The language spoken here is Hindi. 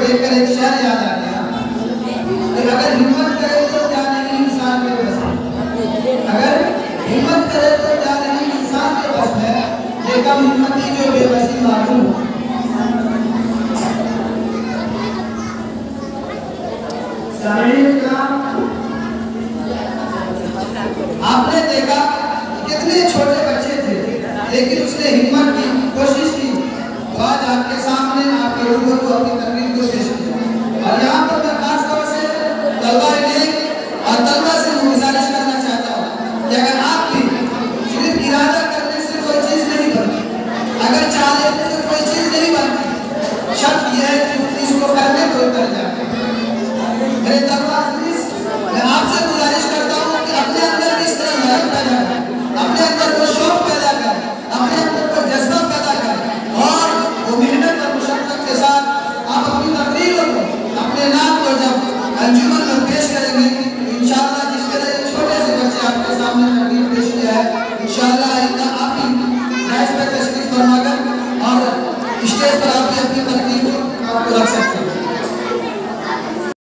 देखकर एक शेर याद आ गया कि अगर हिम्मत करे तो क्या नहीं इंसान के बस है। अगर हिम्मत करे तो क्या नहीं इंसान के बस है, ये कम हिम्मती जो बेबसी मालूम हो। आपने देखा कितने छोटे बच्चे थे, लेकिन उसने हिम्मत की, कोशिश की, तो आज आपके सामने आपके लोगों को अपनी तकलीफ को पेश किया। और यहाँ पर मैं खास तौर से तलबा और तलबा से गुजारिश करना चाहता हूँ कि अगर आप भी सिर्फ इरादा करने से कोई चीज़ नहीं बनती, अगर चाहे तो कोई चीज़ नहीं बनती, शर्त यह है कि इसको करने को कर जाए। मेरे तलबा मैं आपसे गुजारिश करता हूँ कि अपने अंदर इस तरह मेहनत पैदा करें, अपने अंदर वो शौक पैदा करें, अपने अंदर वो जज्बा पैदा करें और वो मेहनत और मुशक्कत के साथ आप अपनी तकरीरों को, अपने नाम को जब अंजुमन में पेश करेंगे तो इंशाअल्लाह जिस तरह छोटे से बच्चे आपके सामने तकरीर पेश किया है, इंशाअल्लाह इतना आप ही डाइस पर तशरीफ फरमाकर और स्टेज पर आप अपनी तकरीर को रख सकते हैं।